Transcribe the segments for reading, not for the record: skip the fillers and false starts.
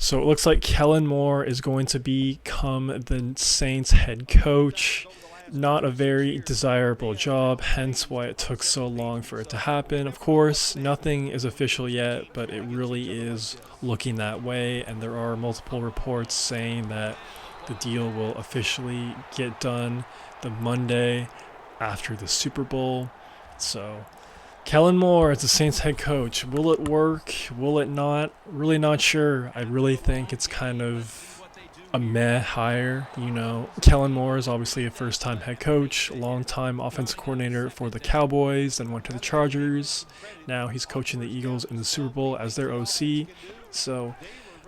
So it looks like Kellen Moore is going to become the Saints head coach. Not a very desirable job, hence why it took so long for it to happen. Of course, nothing is official yet, but it really is looking that way, and there are multiple reports saying that the deal will officially get done the Monday after the Super Bowl. So Kellen Moore as the Saints head coach. Will it work? Will it not? Really not sure. I really think it's kind of a meh hire. Kellen Moore is obviously a first-time head coach, a long-time offensive coordinator for the Cowboys, then went to the Chargers. Now he's coaching the Eagles in the Super Bowl as their OC. So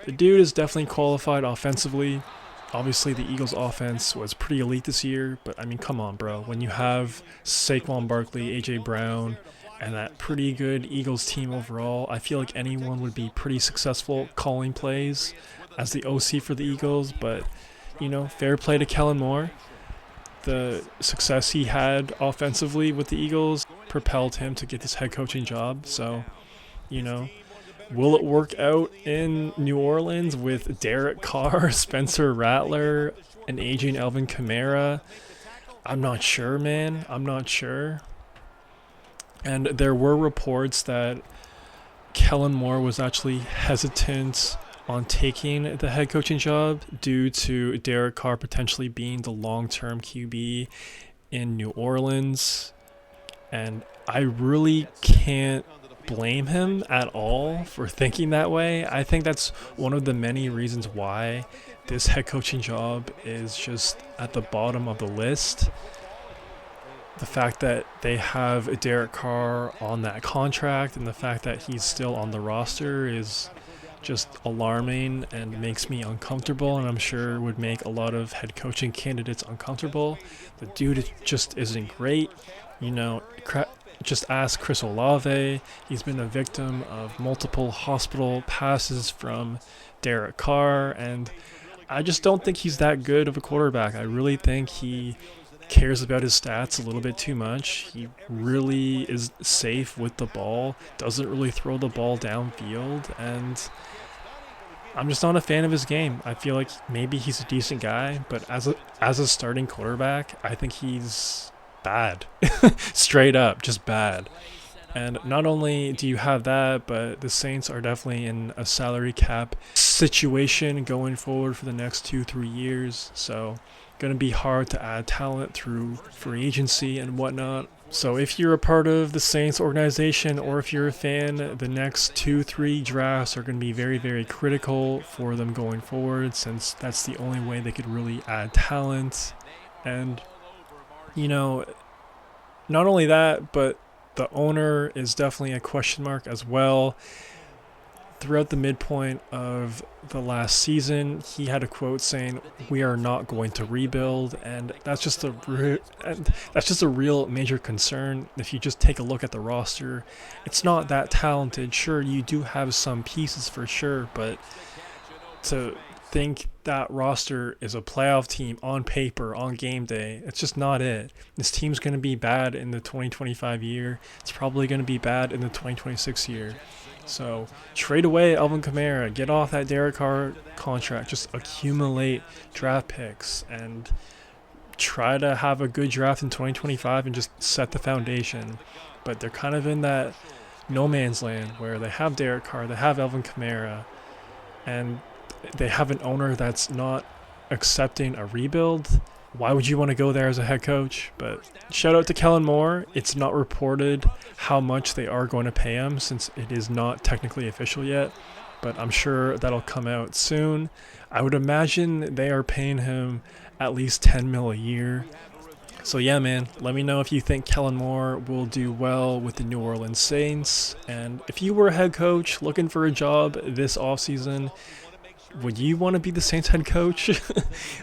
the dude is definitely qualified offensively. Obviously, the Eagles' offense was pretty elite this year, but I mean, come on, bro. When you have Saquon Barkley, A.J. Brown, and that pretty good Eagles team overall, I feel like anyone would be pretty successful calling plays as the OC for the Eagles. But, fair play to Kellen Moore. The success he had offensively with the Eagles propelled him to get this head coaching job. So, will it work out in New Orleans with Derek Carr, Spencer Rattler, and aging Alvin Kamara? I'm not sure, man. I'm not sure. And there were reports that Kellen Moore was actually hesitant on taking the head coaching job due to Derek Carr potentially being the long-term QB in New Orleans. And I really can't blame him at all for thinking that way. I think that's one of the many reasons why this head coaching job is just at the bottom of the list. The fact that they have Derek Carr on that contract and the fact that he's still on the roster is just alarming and makes me uncomfortable, and I'm sure would make a lot of head coaching candidates uncomfortable. The dude just isn't great. Just ask Chris Olave. He's been a victim of multiple hospital passes from Derek Carr, and I just don't think he's that good of a quarterback. I really think he cares about his stats a little bit too much. He really is safe with the ball, doesn't really throw the ball downfield, and I'm just not a fan of his game. I feel like maybe he's a decent guy, but as a starting quarterback, I think he's bad. Straight up, just bad. And not only do you have that, but the Saints are definitely in a salary cap situation going forward for the next 2-3 years. So going to be hard to add talent through free agency and whatnot. So if you're a part of the Saints organization or if you're a fan, the next 2-3 drafts are going to be very, very critical for them going forward, since that's the only way they could really add talent. And, not only that, but the owner is definitely a question mark as well. Throughout the midpoint of the last season, he had a quote saying, "We are not going to rebuild," and that's just a real major concern. If you just take a look at the roster, it's not that talented. Sure, you do have some pieces for sure, but to think that roster is a playoff team on paper, on game day, it's just not it. This team's going to be bad in the 2025 year. It's probably going to be bad in the 2026 year. So trade away Alvin Kamara, get off that Derek Carr contract, just accumulate draft picks and try to have a good draft in 2025 and just set the foundation. But they're kind of in that no man's land where they have Derek Carr, they have Alvin Kamara, and they have an owner that's not accepting a rebuild. Why would you want to go there as a head coach? But shout out to Kellen Moore. It's not reported how much they are going to pay him since it is not technically official yet, but I'm sure that'll come out soon. I would imagine they are paying him at least $10 million a year. So yeah, man, let me know if you think Kellen Moore will do well with the New Orleans Saints. And if you were a head coach looking for a job this offseason, would you want to be the Saints head coach?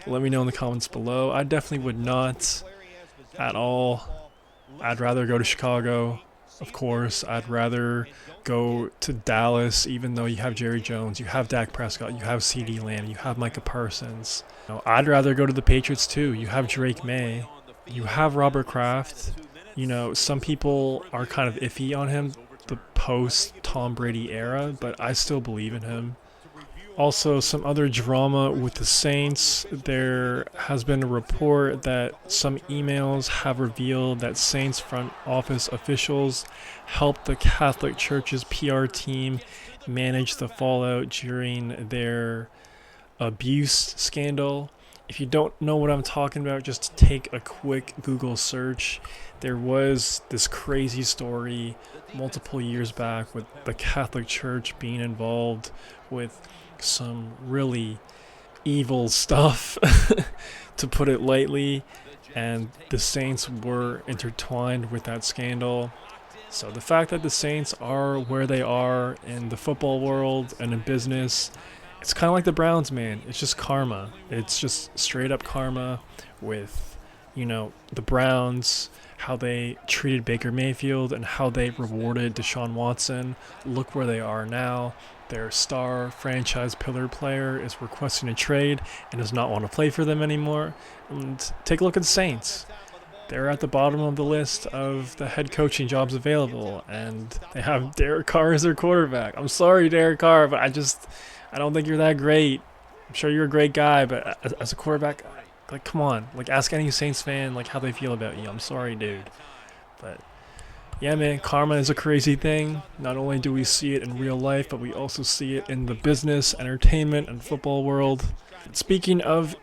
Let me know in the comments below. I definitely would not at all. I'd rather go to Chicago, of course. I'd rather go to Dallas, even though you have Jerry Jones, you have Dak Prescott, you have CeeDee Lamb, you have Micah Parsons. I'd rather go to the Patriots too. You have Drake May, you have Robert Kraft. Some people are kind of iffy on him, the post-Tom Brady era, but I still believe in him. Also, some other drama with the Saints. There has been a report that some emails have revealed that Saints front office officials helped the Catholic Church's PR team manage the fallout during their abuse scandal. If you don't know what I'm talking about, just take a quick Google search. There was this crazy story multiple years back with the Catholic Church being involved with some really evil stuff, to put it lightly, and the Saints were intertwined with that scandal. So the fact that the Saints are where they are in the football world and in business, it's kind of like the Browns, man. It's just karma. It's just straight up karma with, the Browns, how they treated Baker Mayfield and how they rewarded Deshaun Watson. Look where they are now. Their star franchise pillar player is requesting a trade and does not want to play for them anymore. And take a look at the Saints. They're at the bottom of the list of the head coaching jobs available, and they have Derek Carr as their quarterback. I'm sorry, Derek Carr, but I don't think you're that great. I'm sure you're a great guy, but as a quarterback, like, come on. Like, ask any Saints fan, like, how they feel about you. I'm sorry, dude. But, yeah, man, karma is a crazy thing. Not only do we see it in real life, but we also see it in the business, entertainment, and football world. Speaking of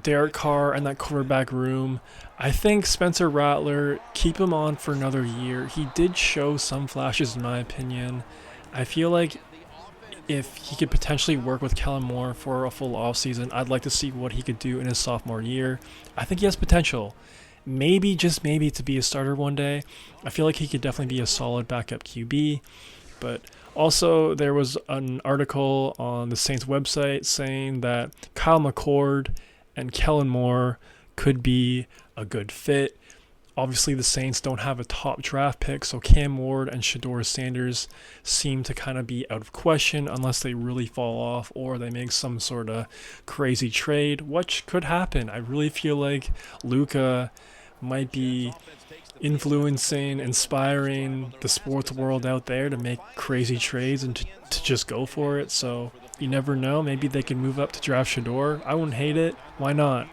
Derek Carr and that quarterback room, I think Spencer Rattler, keep him on for another year. He did show some flashes, in my opinion. I feel like if he could potentially work with Kellen Moore for a full offseason, I'd like to see what he could do in his sophomore year. I think he has potential. Maybe, just maybe, to be a starter one day. I feel like he could definitely be a solid backup QB. But also, there was an article on the Saints website saying that Kyle McCord and Kellen Moore could be a good fit. Obviously, the Saints don't have a top draft pick, so Cam Ward and Shedeur Sanders seem to kind of be out of question unless they really fall off or they make some sort of crazy trade, which could happen. I really feel like Luka might be influencing, inspiring the sports world out there to make crazy trades and to just go for it. So you never know. Maybe they can move up to draft Shedeur. I wouldn't hate it. Why not?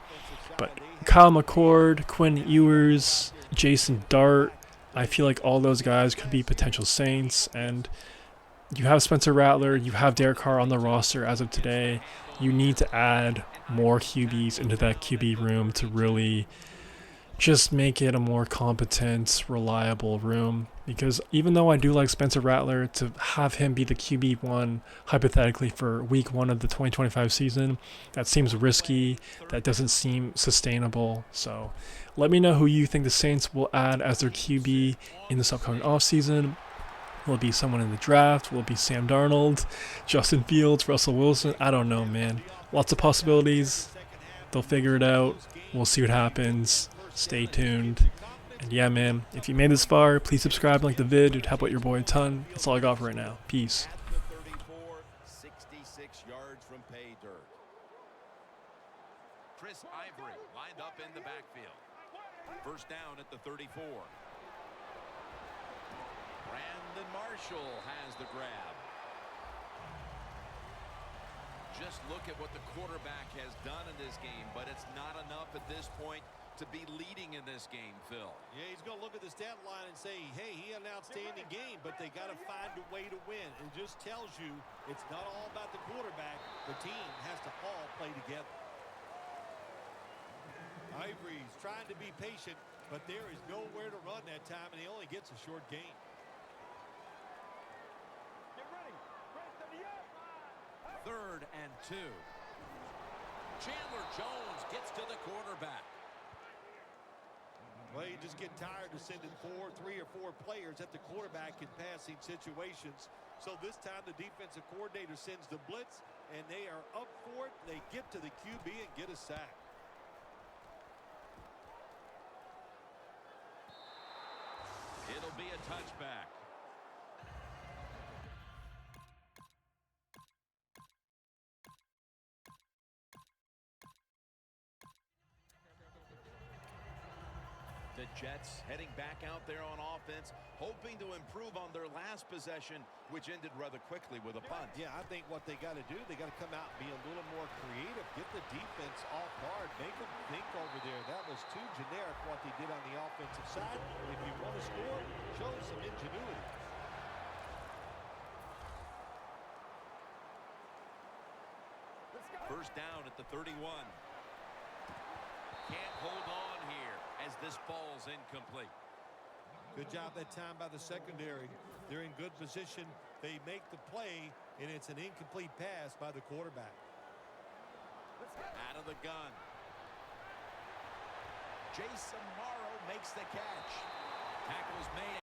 But Kyle McCord, Quinn Ewers, Jason Dart, I feel like all those guys could be potential Saints. And you have Spencer Rattler, you have Derek Carr on the roster as of today. You need to add more QBs into that QB room to really just make it a more competent, reliable room. Because even though I do like Spencer Rattler, to have him be the QB1 hypothetically for week 1 of the 2025 season, that seems risky. That doesn't seem sustainable. So let me know who you think the Saints will add as their QB in this upcoming offseason. Will it be someone in the draft? Will it be Sam Darnold, Justin Fields, Russell Wilson? I don't know, man. Lots of possibilities. They'll figure it out. We'll see what happens. Stay tuned. And yeah, man, if you made this far, please subscribe and like the vid. It'd help out your boy a ton. That's all I got for right now. Peace. 66 yards from pay dirt. Chris Ivory lined up in the backfield. First down at the 34. Brandon Marshall has the grab. Just look at what the quarterback has done in this game, but it's not enough at this point to be leading in this game, Phil. Yeah, he's going to look at the stat line and say, hey, he had an outstanding game, but they got to find a way to win. It just tells you it's not all about the quarterback. The team has to all play together. Ivory's trying to be patient, but there is nowhere to run that time, and he only gets a short gain. Get ready. 3rd and 2. Chandler Jones gets to the quarterback. Well, you just get tired of sending 3 or 4 players at the quarterback in passing situations. So this time the defensive coordinator sends the blitz, and they are up for it. They get to the QB and get a sack. It'll be a touchback. The Jets heading back out there on offense, hoping to improve on their last possession, which ended rather quickly with a punt. Yeah, I think what they got to do, they got to come out and be a little more creative, get the defense off guard, make them think over there. That was too generic what they did on the offensive side. If you want to score, show some ingenuity. First down at the 31. Can't hold on here as this ball's incomplete. Good job that time by the secondary. They're in good position. They make the play, and it's an incomplete pass by the quarterback. Out of the gun. Jason Morrow makes the catch. Tackles made.